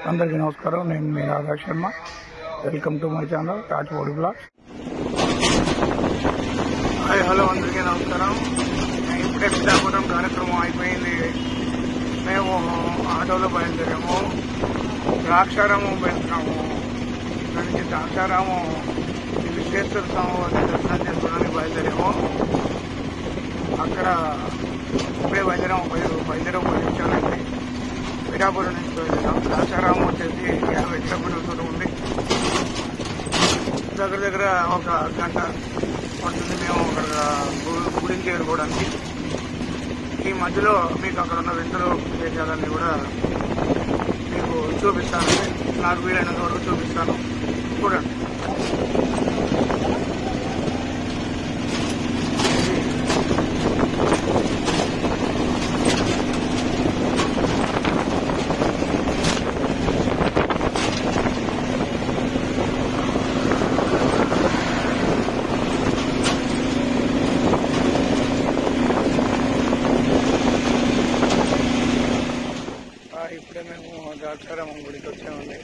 అందరికీ నమస్కారం. నేను మీ Radha Sharma. Welcome to my channel Rajapudi blogs. Hi hello, అందరికీ నమస్కారం. ఇప్పుడే పిఠాపురం కార్యక్రమం అయిపోయింది. మేము ఆటోలో బయలుదేరాము. ద్రాక్షారామం వెళ్తున్నాము. ఇక్కడ నుంచి ద్రాక్షారామం విశ్వేశ్వర స్వామి దర్శనం చేసుకోవడానికి బయలుదేరాము. అక్కడ ఇప్పుడే బయలుదేరాము. 10 నిమిషాలండి. పిఠాపురం నుంచి బయలుదేరాం. ద్రాక్షారామం వచ్చేసి 50 కిలోమీటర్ల దూరం ఉంది. దగ్గర ఒక గంట పడుతుంది మేము అక్కడ గుడిని చేరుకోవడానికి. ఈ మధ్యలో మీకు అక్కడ ఉన్న వింతలు విశేషాలన్నీ కూడా మీకు చూపిస్తానండి. నాకు వీలైనంత వరకు చూపిస్తాను, చూడండి. ఇప్పుడే మేము ద్రాక్షారామం గుడికి వచ్చామండి.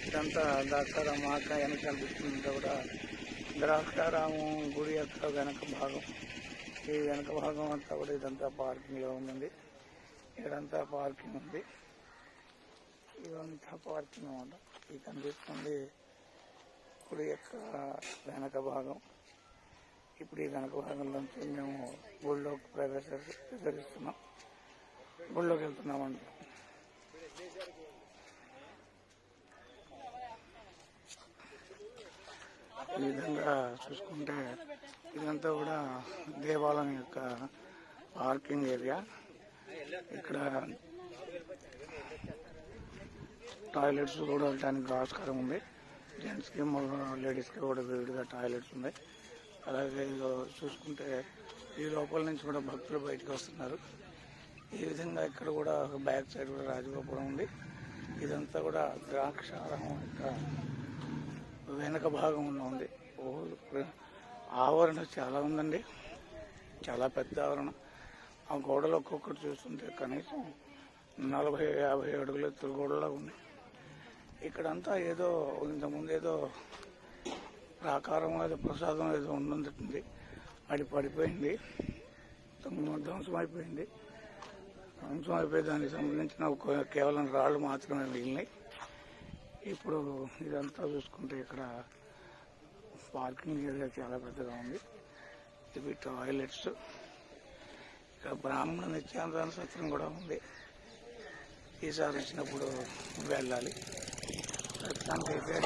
ఇదంతా ద్రాక్షారామం ఆక వెనక కనిపిస్తుందంతా కూడా ద్రాక్షారామం గుడి యొక్క వెనక భాగం. ఈ వెనక భాగం అంతా కూడా ఇదంతా పార్కింగ్లో ఉందండి. ఇక్కడంతా పార్కింగ్ ఉంది. ఇదంతా పార్కింగ్ అన్నమాట. ఇది కనిపిస్తుంది గుడి యొక్క వెనక భాగం. ఇప్పుడు ఈ వెనక భాగంలోంచి మేము గుడిలోకి ప్రవేశిస్తున్నాం. గుడిలోకి వెళ్తున్నామండి. ఈ విధంగా చూసుకుంటే ఇదంతా కూడా దేవాలయం యొక్క పార్కింగ్ ఏరియా. ఇక్కడ టాయిలెట్స్ కూడా వెళ్ళడానికి ఆస్కారం ఉంది. జెంట్స్కి లేడీస్కి కూడా విడిగా టాయిలెట్స్ ఉన్నాయి. అలాగే చూసుకుంటే ఈ లోపల నుంచి కూడా భక్తులు బయటకు వస్తున్నారు. ఈ విధంగా ఇక్కడ కూడా ఒక బ్యాక్ సైడ్ కూడా రాజగోపురం ఉంది. ఇదంతా కూడా ద్రాక్షారామం యొక్క వెనక భాగంలో ఉంది. ఆవరణ చాలా ఉందండి. చాలా పెద్ద ఆవరణ. ఆ గోడలు ఒక్కొక్కటి చూస్తుంటే కనీసం 40-50 అడుగుల ఎత్తు గోడలా ఉంది. ఇక్కడంతా ఏదో ఇంతకుముందు ఏదో ప్రాకారం ఏదో ప్రసాదం ఏదో ఉండుంటుంది. అది పడిపోయింది, ధ్వంసం అయిపోయింది. దానికి సంబంధించిన కేవలం రాళ్ళు మాత్రమే మిగిలినాయి. ఇప్పుడు ఇదంతా చూసుకుంటే ఇక్కడ పార్కింగ్ ఏరియా చాలా పెద్దగా ఉంది. ఇవి టాయిలెట్స్. ఇక్కడ బ్రాహ్మణ నిత్యానంద సత్రం కూడా ఉంది. ఈసారి వచ్చినప్పుడు వెళ్ళాలి. ప్రస్తుతానికి అయితే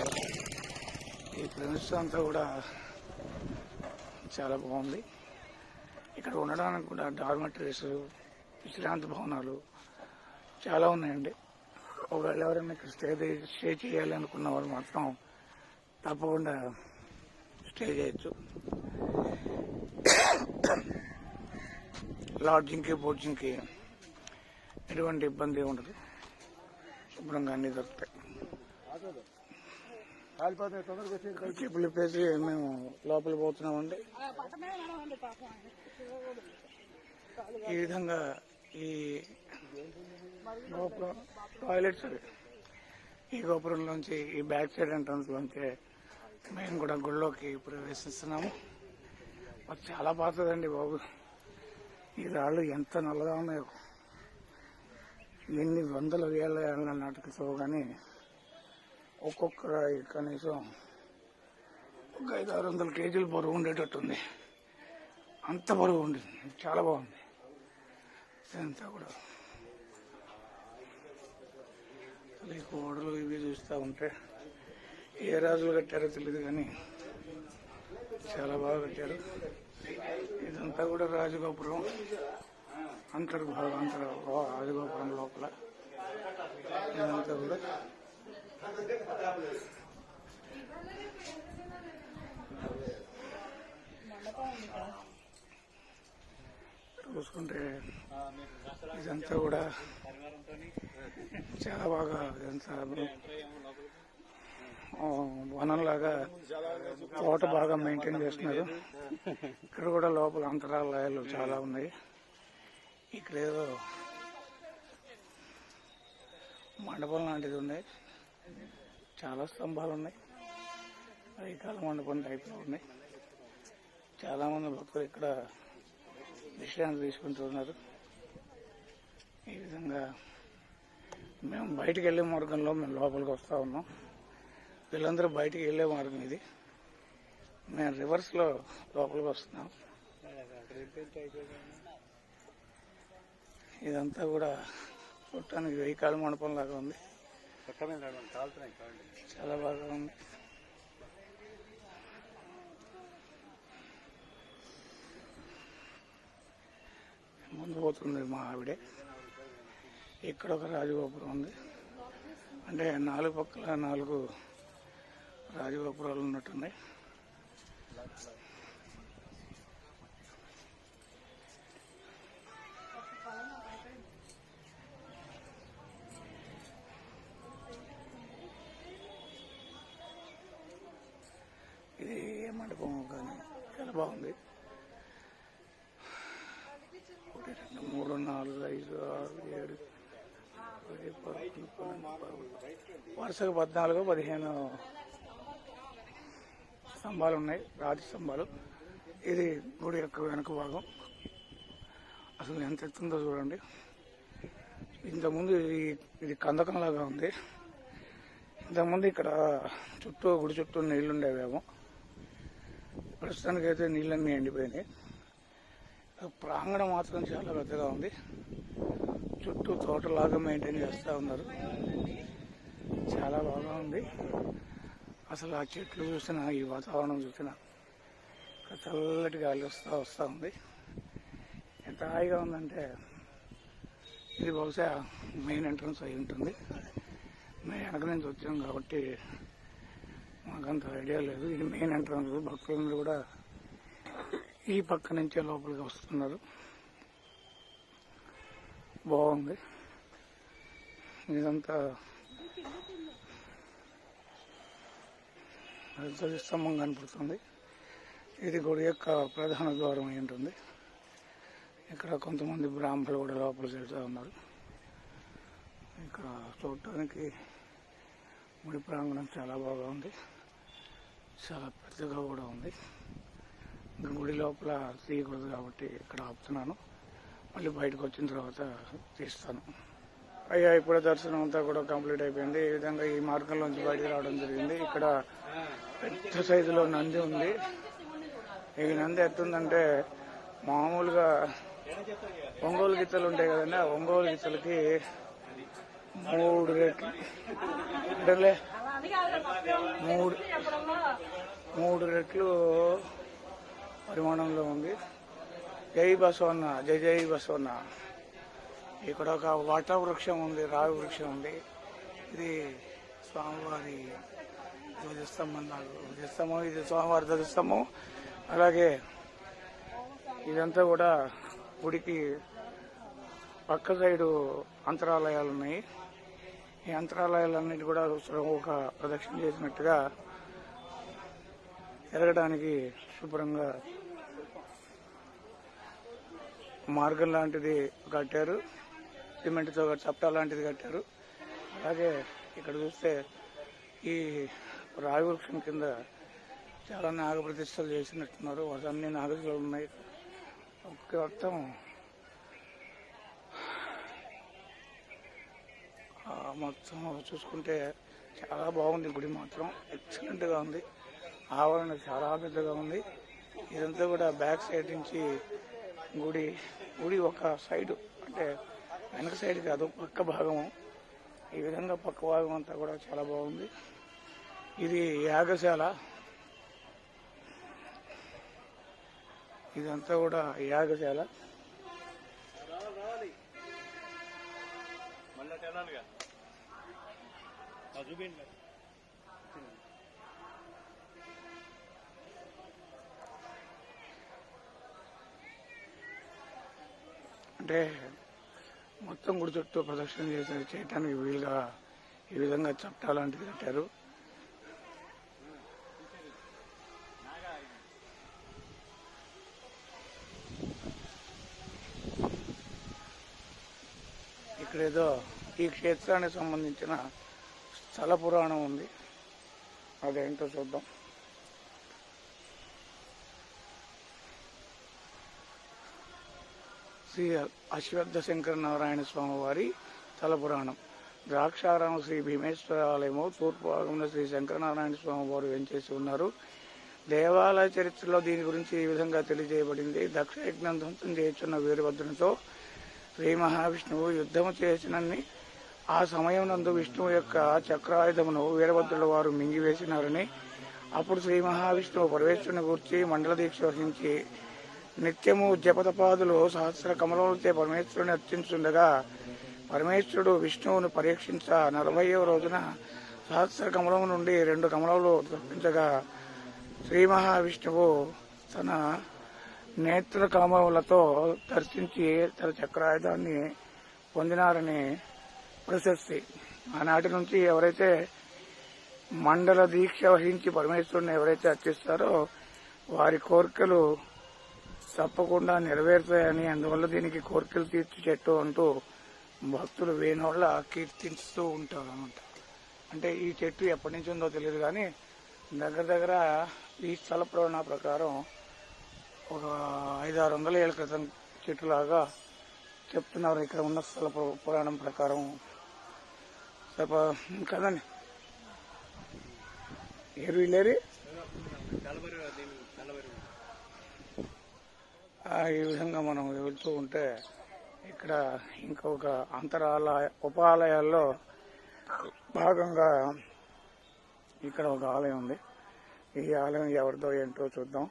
ఈ ప్రెమిస్ అంతా కూడా చాలా బాగుంది. ఇక్కడ ఉండడానికి కూడా డార్మెటరీస్, విశ్రాంతి భవనాలు చాలా ఉన్నాయండి. ఒకవేళ ఎవరైనా ఇక్కడ స్టే చేయాలి అనుకున్న వాళ్ళు మాత్రం తప్పకుండా స్టే చేయొచ్చు. లాడ్జింగ్కి బోర్జింగ్కి ఎటువంటి ఇబ్బంది ఉండదు. శుభ్రంగా అన్ని దొరుకుతాయి. చెప్పులు ఇప్పేసి మేము లోపల పోతున్నామండి. ఈ విధంగా ఈ గోపురం టాయిలెట్స్ అవి ఈ గోపురంలోంచి ఈ బ్యాక్ సైడ్ ఎంట్రన్స్ లోంచి మేము కూడా గుడిలోకి ప్రవేశిస్తున్నాము. మాకు చాలా పాతదండి బాబు. ఈ రాళ్ళు ఎంత నల్లగా ఉన్నాయో, ఎన్ని వందల వేల ఏళ్ళ నాటికతో కానీ ఒక్కొక్క కనీసం ఒక 500-600 కేజీలు బరువు ఉండేటట్టుంది. అంత బరువు ఉంది. చాలా బాగుంది. ఇదంతా కూడా ఈ గోడలు ఇవి చూస్తూ ఉంటే ఏ రాజులు కట్టారో తెలియదు కానీ చాలా బాగా కట్టారు. ఇదంతా కూడా రాజగోపురం రాజగోపురం లోపల ఇదంతా కూడా చూసుకుంటే ఇదంతా కూడా చాలా బాగా ఇదంతా వనంలాగా తోట బాగా మెయింటైన్ చేస్తున్నారు. ఇక్కడ కూడా లోపల అంతరాలయాలు చాలా ఉన్నాయి. ఇక్కడ ఏదో మండపం లాంటిది ఉంది. చాలా స్తంభాలు ఉన్నాయి. రైకాల మండపం టైప్లో ఉన్నాయి. చాలా మంది భక్తులు ఇక్కడ విశ్రాంతి తీసుకుంటున్నారు. ఈ విధంగా మేము బయటికి వెళ్ళే మార్గంలో మేము లోపలికి వస్తూ ఉన్నాం. వీళ్ళందరూ బయటికి వెళ్ళే మార్గం ఇది. మేము రివర్స్లో లోపలికి వస్తున్నాం. ఇదంతా కూడా చూడటానికి వెయ్యికాల మండపం లాగా ఉంది. చాలా బాగా ఉంది. ముందు పోతుంది మా ఆవిడే. ఇక్కడ ఒక రాజగోపురం ఉంది. అంటే 4 పక్కల 4 రాజగోపురాలు ఉన్నట్టున్నాయి. ఇది ఏ మండపం కానీ చాలా బాగుంది. 1 2 3 4 5 6 7 వరుసగా 14 15 స్తంభాలు ఉన్నాయి, రాతి స్తంభాలు. ఇది గుడి యొక్క వెనక భాగం. అసలు ఎంత ఎత్తుందో చూడండి. ఇంతకుముందు ఇది కందకంలాగా ఉంది. ఇంతకుముందు ఇక్కడ గుడి చుట్టూ నీళ్లు ఉండేవేమో. ప్రస్తుతానికి అయితే నీళ్ళన్నీ ఎండిపోయినాయి. ప్రాంగణం మాత్రం చాలా పెద్దగా ఉంది. చుట్టూ తోటలాగా మెయింటైన్ చేస్తూ ఉన్నారు. చాలా బాగా ఉంది. అసలు ఆ చెట్లు చూసినా, ఈ వాతావరణం చూసినా చల్లటి గాలి వస్తూ ఉంది. ఎంత హాయిగా ఉందంటే ఇది బహుశా మెయిన్ ఎంట్రన్స్ అయి ఉంటుంది. మేము వెనక నుంచి వచ్చాం కాబట్టి మాకంత ఐడియా లేదు. ఇది మెయిన్ ఎంట్రన్స్. భక్తులందరూ కూడా ఈ పక్క నుంచే లోపలికి వస్తున్నారు. బాగుంది. ఇదంతా స్తంభం కనపడుతుంది. ఇది గుడి యొక్క ప్రధాన ద్వారం అయి ఉంటుంది. ఇక్కడ కొంతమంది బ్రాహ్మణులు కూడా లోపలికి వెళ్తూ ఉన్నారు. ఇక్కడ చూడటానికి గుడి ప్రాంగణం చాలా బాగా ఉంది. చాలా పెద్దగా కూడా ఉంది. గుడి లోపల తీయకూడదు కాబట్టి ఇక్కడ ఆపుతున్నాను. మళ్ళీ బయటకు వచ్చిన తర్వాత తీస్తాను. అయ్యా ఇప్పుడే దర్శనం అంతా కూడా కంప్లీట్ అయిపోయింది. ఈ విధంగా ఈ మార్గంలోంచి బయటకు రావడం జరిగింది. ఇక్కడ పెద్ద సైజులో నంది ఉంది. ఈ నంది ఎత్తుందంటే మామూలుగా ఒంగోలు గిత్తలు ఉంటాయి కదండి, ఆ ఒంగోలు గిత్తలకి 3 రెట్లు అంటే 3 రెట్లు పరిమాణంలో ఉంది. జై బసవన్న, జై జై బసవన్న. ఇక్కడ ఒక వట వృక్షం ఉంది, రావి వృక్షం ఉంది. ఇది స్వామివారి ధ్వజస్తంభం. ధ్వజస్తంభం ఇది స్వామివారి ధ్వజస్తంభం. అలాగే ఇదంతా కూడా గుడికి పక్క సైడు అంతరాలయాలు ఉన్నాయి. ఈ అంతరాలయాలన్నిటి కూడా ఒక ప్రదక్షిణ చేసినట్టుగా తిరగడానికి శుభ్రంగా మార్గం లాంటిది కట్టారు. సిమెంట్తో చప్టా లాంటిది కట్టారు. అలాగే ఇక్కడ చూస్తే ఈ రావి వృక్షం కింద చాలా నాగప్రతిష్టలు చేసినట్టున్నారు. అన్ని నాగశిలలు ఉన్నాయి. మొత్తం చూసుకుంటే చాలా బాగుంది. గుడి మాత్రం ఎక్సలెంట్గా ఉంది. ఆవరణ చాలా పెద్దగా ఉంది. ఇదంతా కూడా బ్యాక్ సైడ్ నుంచి గుడి ఒక సైడు, అంటే వెనక సైడ్ కాదు, పక్క భాగము. ఈ విధంగా పక్క భాగం అంతా కూడా చాలా బాగుంది. ఇది యాగశాల. ఇదంతా కూడా యాగశాల. అంటే మొత్తం గుడి చుట్టూ ప్రదక్షిణ చేయటానికి వీలుగా ఈ విధంగా చప్టా లాంటిది కట్టారు. ఇక్కడేదో ఈ క్షేత్రానికి సంబంధించిన స్థల పురాణం ఉంది. అదేంటో చూద్దాం. శ్రీ అశ్వత్థ శంకర నారాయణ స్వామి వారి స్థల పురాణం. ద్రాక్షారామ శ్రీ భీమేశ్వర ఆలయము తూర్పు భాగంలో శ్రీ శంకరనారాయణ స్వామి వారు వేంచేసి ఉన్నారు. దేవాలయ చరిత్రలో దీని గురించి ఈ విధంగా తెలియజేయబడింది. దక్ష యజ్ఞం ధ్వంసం చేస్తున్న వీరభద్రునితో శ్రీ మహావిష్ణువు యుద్ధము చేసినన్ని ఆ సమయం నందు విష్ణువు యొక్క చక్రాయుధమును వీరభద్రుల వారు మింగివేసినారని, అప్పుడు శ్రీ మహావిష్ణువు పరమేశ్వరుని గూర్చి మండల దీక్ష వహించి నిత్యము జపతపాదులు సహస్ర కమలములతో పరమేశ్వరుని అర్చించుండగా పరమేశ్వరుడు విష్ణువును పరీక్షించ 40వ రోజున సహస్ర కమలము నుండి 2 కమలములు తప్పించగా శ్రీ మహావిష్ణువు తన నేత్ర కమలములతో దర్శించి తన చక్రాయుధాన్ని పొందినారని ప్రశస్తి. ఆనాటి నుంచి ఎవరైతే మండల దీక్ష వహించి పరమేశ్వరుని ఎవరైతే అర్చిస్తారో వారి కోరికలు తప్పకుండా నెరవేరుతాయని, అందువల్ల దీనికి కోరికలు తీర్చు చెట్టు అంటూ భక్తులు వేణోళ్ళ కీర్తిస్తూ ఉంటారు అన్నమాట. అంటే ఈ చెట్టు ఎప్పటి నుంచి ఉందో తెలియదు, కానీ దగ్గర ఈ స్థల పురాణ ప్రకారం ఒక 500-600 ఏళ్ల క్రితం చెట్టులాగా చెప్తున్నారు. ఇక్కడ ఉన్న స్థల పురాణం ప్రకారం కదండి. ఏరి ఈ విధంగా మనం వెళ్తూ ఉంటే ఇక్కడ ఇంకొక ఉపాలయాల్లో భాగంగా ఇక్కడ ఒక ఆలయం ఉంది. ఈ ఆలయం ఎవరిదో ఏంటో చూద్దాం.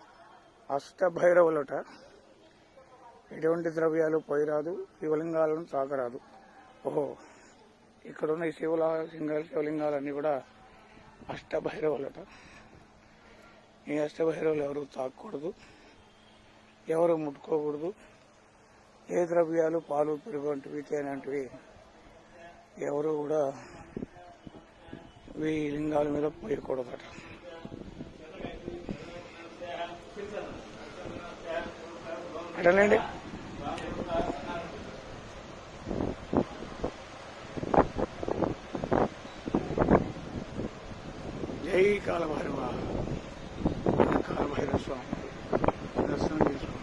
అష్టభైరవులట. ఎటువంటి ద్రవ్యాలు పోయిరాదు, శివలింగాలను తాకరాదు. ఓహో, ఇక్కడున్న ఈ శివలింగాలన్నీ కూడా అష్టభైరవులట. ఈ అష్టభైరవులు ఎవరు తాకూడదు, ఎవరు ముట్టుకోకూడదు. ఏ ద్రవ్యాలు, పాలు, పెరుగు వంటివి, తేనంటివి ఎవరు కూడా ఈ లింగాల మీద పోయకూడదట. అటలేండి. జై కాలభైరవ. కాలభైరవ స్వామి దర్శనం చేసుకోండి.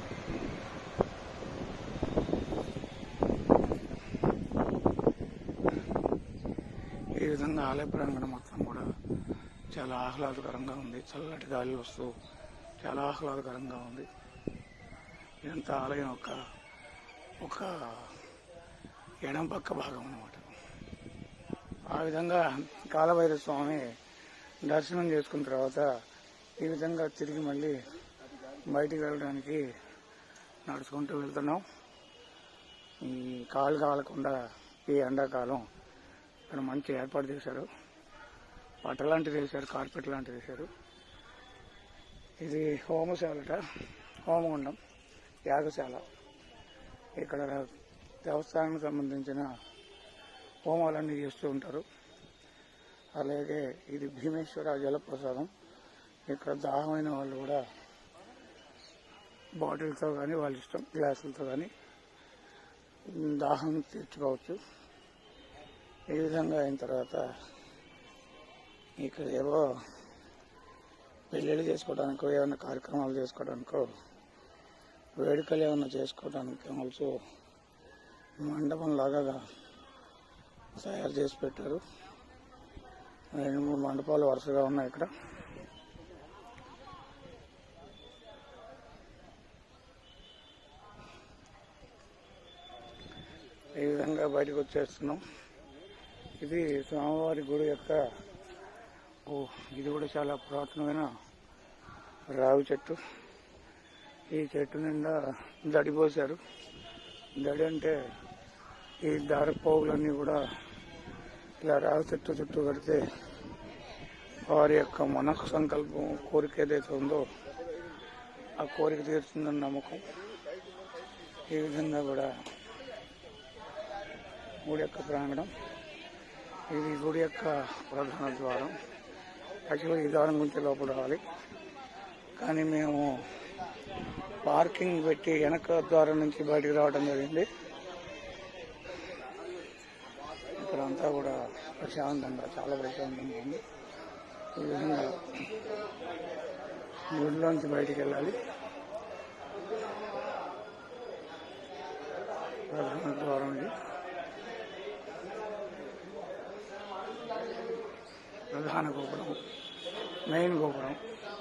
ఈ విధంగా ఆలయ ప్రాంగణం మొత్తం కూడా చాలా ఆహ్లాదకరంగా ఉంది. చల్లటి గాలి వస్తూ చాలా ఆహ్లాదకరంగా ఉంది. ఇదంతా ఆలయం ఒక ఎడం పక్క భాగం అన్నమాట. ఆ విధంగా కాలభైరవ స్వామి దర్శనం చేసుకున్న తర్వాత ఈ విధంగా తిరిగి మళ్ళీ బయటికి వెళ్ళడానికి నడుచుకుంటూ వెళ్తున్నాం. ఈ కాలు కాలకుండా ఈ ఎండాకాలం ఇక్కడ మంచి ఏర్పాటు చేశారు. పట్ట లాంటిది వేశారు, కార్పెట్ లాంటిది వేశారు. ఇది హోమశాలట, హోమగుండం, యాగశాల. ఇక్కడ దేవస్థానానికి సంబంధించిన హోమాలన్నీ చేస్తూ ఉంటారు. అలాగే ఇది భీమేశ్వర జలప్రసాదం. ఇక్కడ దాహమైన వాళ్ళు కూడా బాటిల్తో కానీ వాళ్ళ ఇష్టం గ్లాసులతో కానీ దాహం తీర్చుకోవచ్చు. ఈ విధంగా అయిన తర్వాత ఇక్కడ ఏవో పెళ్ళిళ్ళు చేసుకోవడానికో, ఏమైనా కార్యక్రమాలు చేసుకోవడానికో, వేడుకలు ఏమైనా చేసుకోవడానికి ఆల్సో మండపం లాగా తయారు చేసి పెట్టారు. 2-3 మండపాలు వరుసగా ఉన్నాయి ఇక్కడ. ఈ విధంగా బయటకు వచ్చేస్తున్నాం. ఇది స్వామివారి గుడి యొక్క ఇది కూడా చాలా పురాతనమైన రావి చెట్టు. ఈ చెట్టు నిండా దడి పోశారు. దడి అంటే ఈ దారపోగులన్నీ కూడా ఇలా రావి చెట్టు చుట్టూ కడితే వారి యొక్క మనసు సంకల్పం, కోరిక ఏదైతే ఉందో ఆ కోరిక తీరుతుందని నమ్మకం. ఈ విధంగా కూడా గుడి యొక్క ప్రాంగణం. ఇది గుడి యొక్క ప్రధాన ద్వారం. యాక్చువల్గా ఈ ద్వారం గురించి లోపల రావాలి, కానీ మేము పార్కింగ్ పెట్టి వెనక ద్వారం నుంచి బయటికి రావడం జరిగింది. ఇక్కడ ప్రశాంతంగా, చాలా ప్రశాంతంగా ఉంది. ఈ విధంగా గుడిలోంచి బయటికి వెళ్ళాలి. ప్రధాన ద్వారం ఇది. ప్రధాన గోపురం, మెయిన్ గోపురం.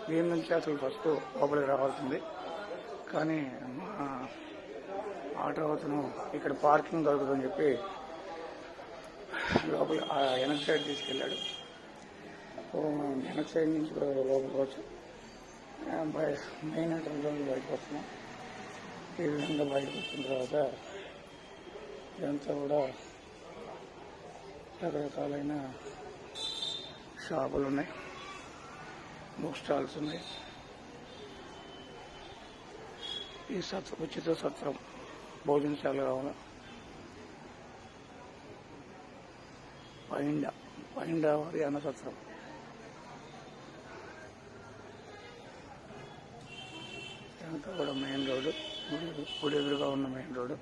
దీని నుంచి అసలు ఫస్ట్ లోపలికి రావాల్సింది. కానీ మా ఆటో అతను ఇక్కడ పార్కింగ్ దొరకదని చెప్పి లోపల వెనక సైడ్ తీసుకెళ్ళాడు. వెనక సైడ్ నుంచి లోపలికి వచ్చి మెయిన్ ఎంట్రన్స్ నుంచి బయటకు వస్తున్నాం. ఈ విధంగా బయటకు వచ్చిన తర్వాత ఇదంతా కూడా రకరకాలైన షాపులు ఉన్నాయి, బుక్ స్టాల్స్ ఉన్నాయి. ఈ ఉచిత సత్రం భోజనశాల కావాలి. పైండా వారి అన్న సత్రం. ఇదంతా కూడా మెయిన్ రోడ్డు, గుడి ఎదురుగా ఉన్న మెయిన్ రోడ్డు.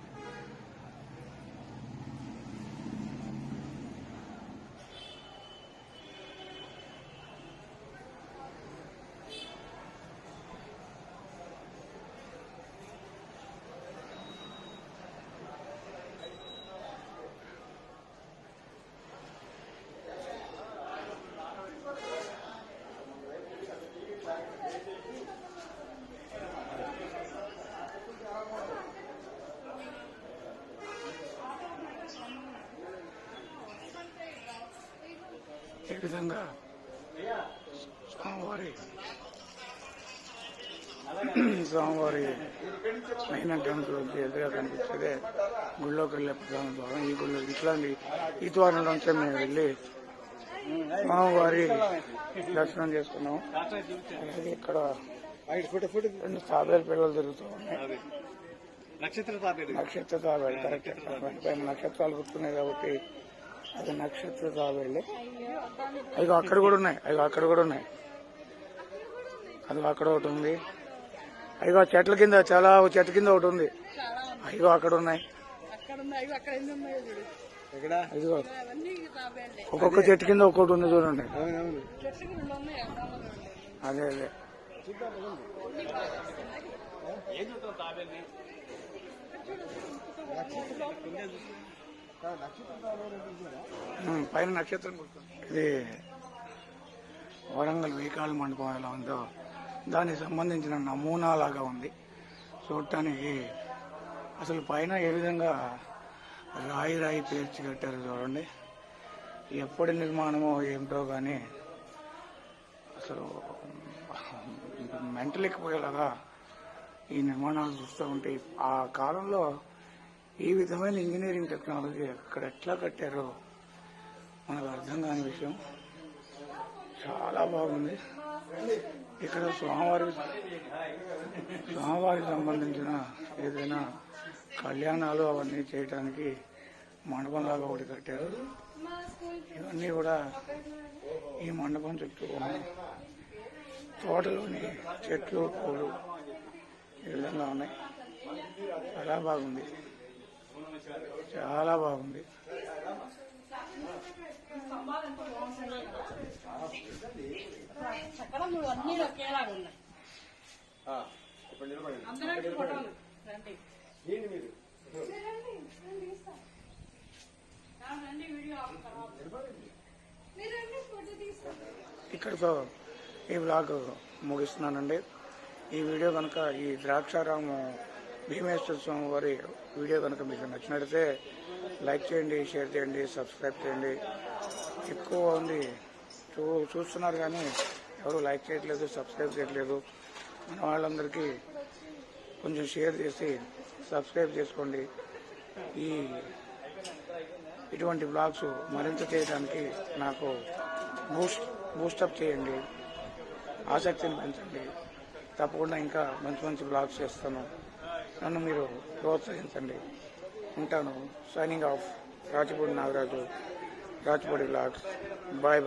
ఈ విధంగా స్వామివారి మెయిన్ ఎంట్రన్స్ ఎదురుగా కనిపించేదే గుళ్ళోకి వెళ్ళే ప్రధాన ద్వారం. ఈ గుళ్ళో ఇట్లాంటి ఈ ద్వారం నుంచే మేము వెళ్ళి స్వామివారి దర్శనం చేసుకున్నాము. అలాగే ఇక్కడ 2 తాబేలు పిల్లలు తిరుగుతూ ఉన్నాయి. నక్షత్ర తాబేలు కరెక్ట్. పైన నక్షత్రాలు గుర్తున్నాయి కాబట్టి అది నక్షత్ర తాబేళ్ళే. అవి అక్కడ కూడా ఉన్నాయి, అది అక్కడ ఒకటి ఉంది. అయ్యో చెట్ల కింద, చాలా చెట్ల కింద ఒకటి ఉంది. అయ్యో అక్కడ ఉన్నాయి. అదిగో ఒక్కొక్క చెట్టు కింద ఒక్కొక్కటి ఉంది చూడండి. అదే పైన నక్షత్రం. ఇది వరంగల్ వీకాల మండపం ఎలా ఉందో దానికి సంబంధించిన నమూనా లాగా ఉంది చూడటానికి. అసలు పైన ఏ విధంగా రాయి పేర్చి కట్టారు చూడండి. ఎప్పటి నిర్మాణమో ఏమిటో కానీ అసలు మెంటలెక్కిపోయేలాగా ఈ నిర్మాణాలు చూస్తూ ఉంటే ఆ కాలంలో ఈ విధమైన ఇంజనీరింగ్ టెక్నాలజీ అక్కడ ఎట్లా కట్టారో మనకు అర్థం కాని విషయం. చాలా బాగుంది. ఇక్కడ స్వామివారికి సంబంధించిన ఏదైనా కళ్యాణాలు అవన్నీ చేయడానికి మండపంలాగా ఒకటి కట్టారు. ఇవన్నీ కూడా ఈ మండపం చుట్టూ తోటలోని చెట్లు, పూలు ఈ విధంగా ఉన్నాయి. చాలా బాగుంది, చాలా బాగుంది. ఇక్కడితో ఈ వ్లాగ్ ముగిస్తున్నానండి. ఈ వీడియో కనుక ఈ ద్రాక్షారాము భీమేశ్వర స్వామి వారి వీడియో కనుక మీకు నచ్చినట్లయితే లైక్ చేయండి, షేర్ చేయండి, సబ్స్క్రైబ్ చేయండి. ఎక్కువ ఉంది చూస్తున్నారు కానీ ఎవరు లైక్ చేయట్లేదు, సబ్స్క్రైబ్ చేయట్లేదు. మన వాళ్ళందరికీ కొంచెం షేర్ చేసి సబ్స్క్రైబ్ చేసుకోండి. ఇటువంటి బ్లాగ్స్ మరింత చేయడానికి నాకు బూస్టప్ చేయండి, ఆసక్తిని పెంచండి. తప్పకుండా ఇంకా మంచి బ్లాగ్స్ చేస్తాను. నన్ను మీరు ప్రోత్సహించండి. ఉంటాను. Signing off. Rachapudi Nagaraju, Rachapudi blogs. Bye.